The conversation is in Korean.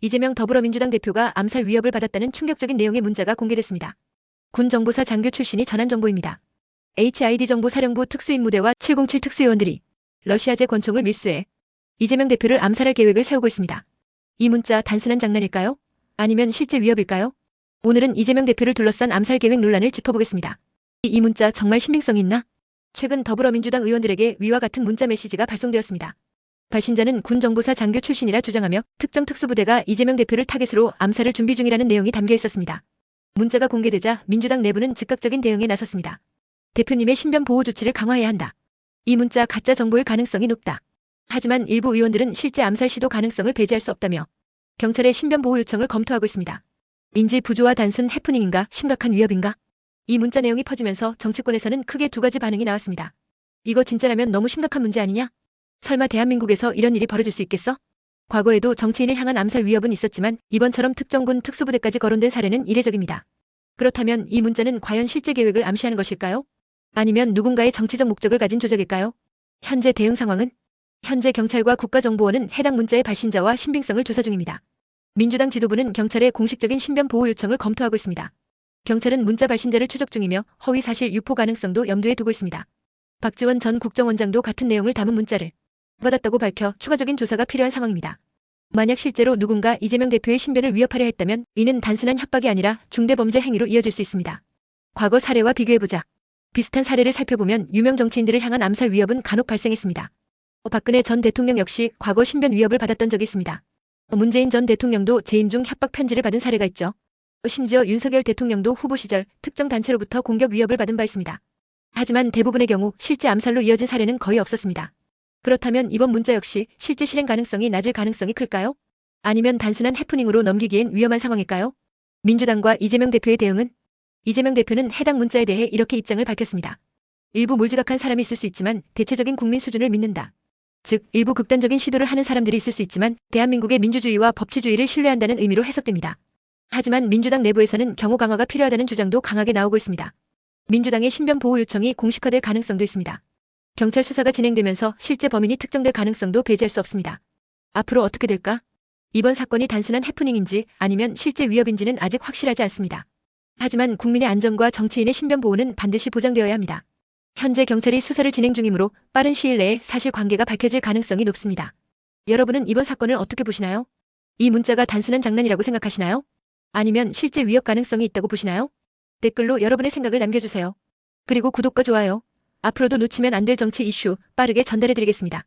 이재명 더불어민주당 대표가 암살 위협을 받았다는 충격적인 내용의 문자가 공개됐습니다. 군 정보사 장교 출신이 전한 정보입니다. HID 정보사령부 특수임무대와 707 특수요원들이 러시아제 권총을 밀수해 이재명 대표를 암살할 계획을 세우고 있습니다. 이 문자 단순한 장난일까요? 아니면 실제 위협일까요? 오늘은 이재명 대표를 둘러싼 암살 계획 논란을 짚어보겠습니다. 이 문자 정말 신빙성이 있나? 최근 더불어민주당 의원들에게 위와 같은 문자 메시지가 발송되었습니다. 발신자는 군 정보사 장교 출신이라 주장하며 특정 특수부대가 이재명 대표를 타겟으로 암살을 준비 중이라는 내용이 담겨 있었습니다. 문자가 공개되자 민주당 내부는 즉각적인 대응에 나섰습니다. 대표님의 신변 보호 조치를 강화해야 한다. 이 문자 가짜 정보일 가능성이 높다. 하지만 일부 의원들은 실제 암살 시도 가능성을 배제할 수 없다며 경찰의 신변 보호 요청을 검토하고 있습니다. 인지 부조와 단순 해프닝인가 심각한 위협인가? 이 문자 내용이 퍼지면서 정치권에서는 크게 두 가지 반응이 나왔습니다. 이거 진짜라면 너무 심각한 문제 아니냐? 설마 대한민국에서 이런 일이 벌어질 수 있겠어? 과거에도 정치인을 향한 암살 위협은 있었지만 이번처럼 특정군 특수부대까지 거론된 사례는 이례적입니다. 그렇다면 이 문자는 과연 실제 계획을 암시하는 것일까요? 아니면 누군가의 정치적 목적을 가진 조작일까요? 현재 대응 상황은? 현재 경찰과 국가정보원은 해당 문자의 발신자와 신빙성을 조사 중입니다. 민주당 지도부는 경찰의 공식적인 신변 보호 요청을 검토하고 있습니다. 경찰은 문자 발신자를 추적 중이며 허위 사실 유포 가능성도 염두에 두고 있습니다. 박지원 전 국정원장도 같은 내용을 담은 문자를 받았다고 밝혀 추가적인 조사가 필요한 상황입니다. 만약 실제로 누군가 이재명 대표의 신변을 위협하려 했다면 이는 단순한 협박이 아니라 중대범죄 행위로 이어질 수 있습니다. 과거 사례와 비교해보자. 비슷한 사례를 살펴보면 유명 정치인들을 향한 암살 위협은 간혹 발생했습니다. 박근혜 전 대통령 역시 과거 신변 위협을 받았던 적이 있습니다. 문재인 전 대통령도 재임 중 협박 편지를 받은 사례가 있죠. 심지어 윤석열 대통령도 후보 시절 특정 단체로부터 공격 위협을 받은 바 있습니다. 하지만 대부분의 경우 실제 암살로 이어진 사례는 거의 없었습니다. 그렇다면 이번 문자 역시 실제 실행 가능성이 낮을 가능성이 클까요? 아니면 단순한 해프닝으로 넘기기엔 위험한 상황일까요? 민주당과 이재명 대표의 대응은? 이재명 대표는 해당 문자에 대해 이렇게 입장을 밝혔습니다. 일부 몰지각한 사람이 있을 수 있지만 대체적인 국민 수준을 믿는다. 즉 일부 극단적인 시도를 하는 사람들이 있을 수 있지만 대한민국의 민주주의와 법치주의를 신뢰한다는 의미로 해석됩니다. 하지만 민주당 내부에서는 경호 강화가 필요하다는 주장도 강하게 나오고 있습니다. 민주당의 신변 보호 요청이 공식화될 가능성도 있습니다. 경찰 수사가 진행되면서 실제 범인이 특정될 가능성도 배제할 수 없습니다. 앞으로 어떻게 될까? 이번 사건이 단순한 해프닝인지 아니면 실제 위협인지는 아직 확실하지 않습니다. 하지만 국민의 안전과 정치인의 신변 보호는 반드시 보장되어야 합니다. 현재 경찰이 수사를 진행 중이므로 빠른 시일 내에 사실관계가 밝혀질 가능성이 높습니다. 여러분은 이번 사건을 어떻게 보시나요? 이 문자가 단순한 장난이라고 생각하시나요? 아니면 실제 위협 가능성이 있다고 보시나요? 댓글로 여러분의 생각을 남겨주세요. 그리고 구독과 좋아요. 앞으로도 놓치면 안 될 정치 이슈 빠르게 전달해드리겠습니다.